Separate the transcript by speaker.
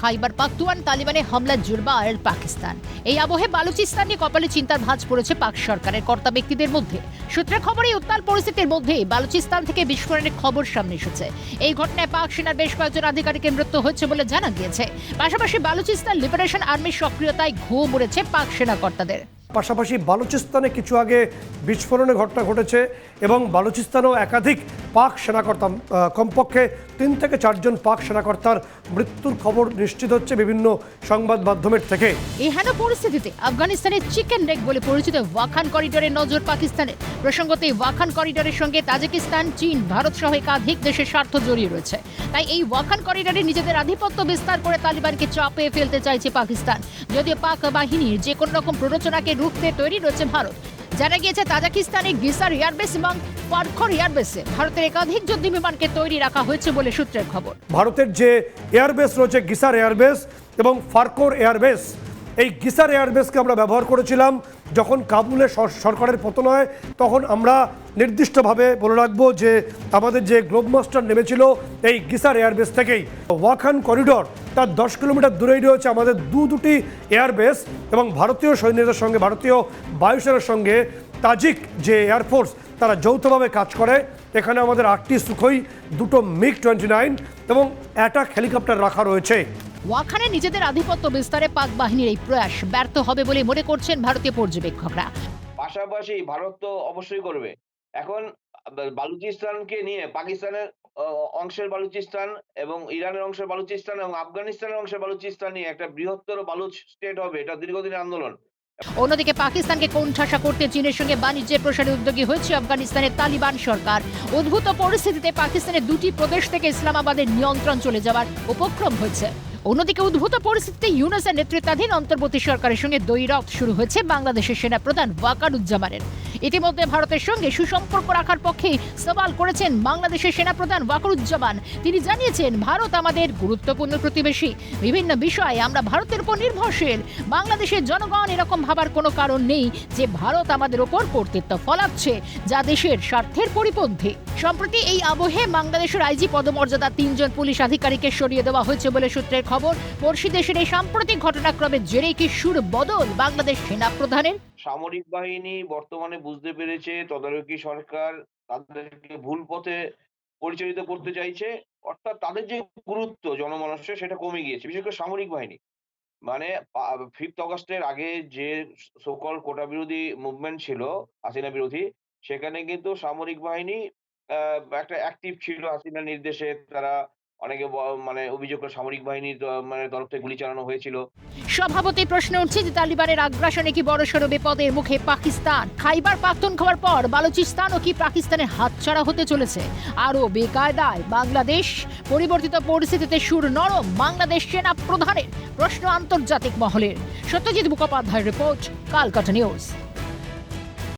Speaker 1: খাইবার পাখতুয়ান তালিবানে হামলা জুড়বার পাকিস্তান। এই আবহে বালুচিস্তান নিয়ে কপালে চিন্তার ভাঁজ পড়েছে পাক সরকারের কর্তা ব্যক্তিদের মধ্যে। সূত্রের খবরে উত্তাল পরিস্থিতির মধ্যে বালুচিস্তান থেকে বিস্ফোরণের খবর সামনে এসেছে। এই ঘটনায় পাক সেনার বেশ কয়েকজন আধিকারিকের মৃত্যু হয়েছে বলে জানা গিয়েছে। পাশাপাশি বালুচিস্তান লিবারেশন আর্মির সক্রিয়তায় ঘুম উড়েছে পাক সেনা কর্তাদের।
Speaker 2: পাশাপাশি বালুচিস্তানে কিছু আগে বিস্ফোরণের ঘটনা ঘটেছে এবং বালুচিস্তানেও একাধিক পাক সেনাকর্তা কমপক্ষে 3 থেকে 4 জন পাক সেনাকর্তার মৃত্যুর খবর নিশ্চিত হচ্ছে বিভিন্ন সংবাদ মাধ্যমের থেকে।
Speaker 1: এই হেন পরিস্থিতিতে আফগানিস্তানের চিকেন নেক বলে পরিচিত ওয়াখান করিডোরে নজর পাকিস্তানের। প্রসঙ্গত এই ওয়াখান করিডোরের সঙ্গে তাজিকিস্তান, চীন, ভারত সহ একাধিক দেশের স্বার্থ জড়িয়ে রয়েছে। তাই এই ওয়াখান করিডোরে নিজেদের আধিপত্য বিস্তার করে তালিবানকে চাপে ফেলতে চাইছে পাকিস্তান। যদিও পাক বাহিনীর যে কোনো রকম প্ররোচনাকে রুখতে তৈরি রয়েছে ভারত। জানা গিয়েছে তাজিকিস্তানে গিসার এয়ারবেস এবং ফারখর এয়ারবেসে ভারতের একাধিক যুদ্ধ বিমানকে তৈরি রাখা হয়েছে বলে সূত্রের খবর।
Speaker 2: ভারতের যে এয়ারবেস রয়েছে গিসার এয়ারবেস এবং ফারখর এয়ারবেস, এই গিসার এয়ারবেসকে আমরা ব্যবহার করেছিলাম যখন কাবুলে সরকারের পতন হয়। তখন আমরা নির্দিষ্টভাবে বলে রাখবো যে আমাদের যে গ্লোবমাস্টার নেমেছিল এই গিসার এয়ারবেস থেকেই। ওয়াখান করিডোর তার 10 কিলোমিটার দূরেই রয়েছে আমাদের দুটি এয়ারবেস এবং ভারতীয় সৈন্যদের সঙ্গে, ভারতীয় বায়ুসেনার সঙ্গে তাজিক যে এয়ারফোর্স তারা যৌথভাবে কাজ করে। এখানে আমাদের 8টি সুখোই, 2টো MiG-29 এবং অ্যাটাক হেলিকপ্টার রাখা রয়েছে।
Speaker 1: ওয়াখানে নিজেদের আধিপত্য বিস্তারে পাক বাহিনীর এই প্রয়াস ব্যর্থ হবে বলে মনে করছেন ভারতীয় পর্যবেক্ষকরা।
Speaker 3: পাশাপাশি ভারত তো অবশ্যই করবে। এখন বালুচিস্তানকে নিয়ে পাকিস্তানের অংশের বালুচিস্তান এবং ইরানের অংশের বালুচিস্তান এবং আফগানিস্তানের অংশের বালুচিস্তান নিয়ে একটা বৃহত্তর বালুচ স্টেট হবে। এটা দীর্ঘদিনের আন্দোলন।
Speaker 1: অন্যদিকে পাকিস্তানকে কোণঠাসা করতে চীনের সঙ্গে বাণিজ্যের প্রসারে উদ্যোগী হয়েছে আফগানিস্তানের তালিবান সরকার। উদ্ভূত পরিস্থিতিতে পাকিস্তানের 2টি প্রদেশ থেকে ইসলামাবাদের নিয়ন্ত্রণ চলে যাওয়ার উপক্রম হয়েছে। অন্যদিকে উদ্ভূত পরিস্থিতিতে ইউনূসের নেতৃত্বাধীন অন্তর্বর্তী সরকারের সঙ্গে দ্বৈরথ শুরু হয়েছে বাংলাদেশের সেনাপ্রধান ওয়াকারুজ্জামানের। ইতিমধ্যে ভারতের সঙ্গে সুসম্পর্ক রাখার পক্ষে সওয়াল করেছেন বাংলাদেশের সেনাপ্রধান ওয়াকারুজ্জামান। তিনি জানিয়েছেন, ভারত আমাদের গুরুত্বপূর্ণ প্রতিবেশী। বিভিন্ন বিষয়ে আমরা ভারতের উপর নির্ভরশীল। বাংলাদেশের জনগণ এরকম ভাবার কোনো কারণ নেই যে ভারত আমাদের ওপর কর্তৃত্ব ফলাচ্ছে, যা দেশের স্বার্থের পরিপন্থী। সম্প্রতি এই আবহে বাংলাদেশের আইজি পদমর্যাদা 3 জন পুলিশ আধিকারিককে সরিয়ে দেওয়া হয়েছে বলে সূত্রের খবর। পড়শি দেশের এই সাম্প্রতিক ঘটনাক্রমের জেরেই কি সুর বদল বাংলাদেশ সেনাপ্রধানের?
Speaker 3: সামরিক বাহিনী বর্তমানে বুঝতে পেরেছে তদারকি সরকার তাদেরকে ভুল পথে পরিচালিত করতে চাইছে। অর্থাৎ তাদের যে গুরুত্ব জনমানসে সেটা কমে গিয়েছে, বিশেষ করে সামরিক বাহিনী। মানে 5th অগাস্টের আগে যে সোকল কোটা বিরোধী মুভমেন্ট ছিল, হাসিনা বিরোধী, সেখানে কিন্তু সামরিক বাহিনী একটা অ্যাক্টিভ ছিল। হাসিনার নির্দেশে তারা অনেকে মানে অভিযোগ করে সামরিক বাহিনীর মানে তরফ থেকে গুলি চালানো হয়েছিল।
Speaker 1: স্বভাবতই প্রশ্ন উঠছে যে তালিবানের আগ্রাসনে কি বড়সড় বিপদের মুখে পাকিস্তান? খাইবার পাখতুনখোয়ার পর বালুচিস্তানও কি পাকিস্তানের হাতছাড়া হতে চলেছে? আরও বেকায়দায় বাংলাদেশ? পরিবর্তিত পরিস্থিতিতে সুর নরম বাংলাদেশ সেনা প্রধানের? প্রশ্ন আন্তর্জাতিক মহলের। সত্যজিৎ মুখোপাধ্যায়ের রিপোর্ট, কালকাটা নিউজ।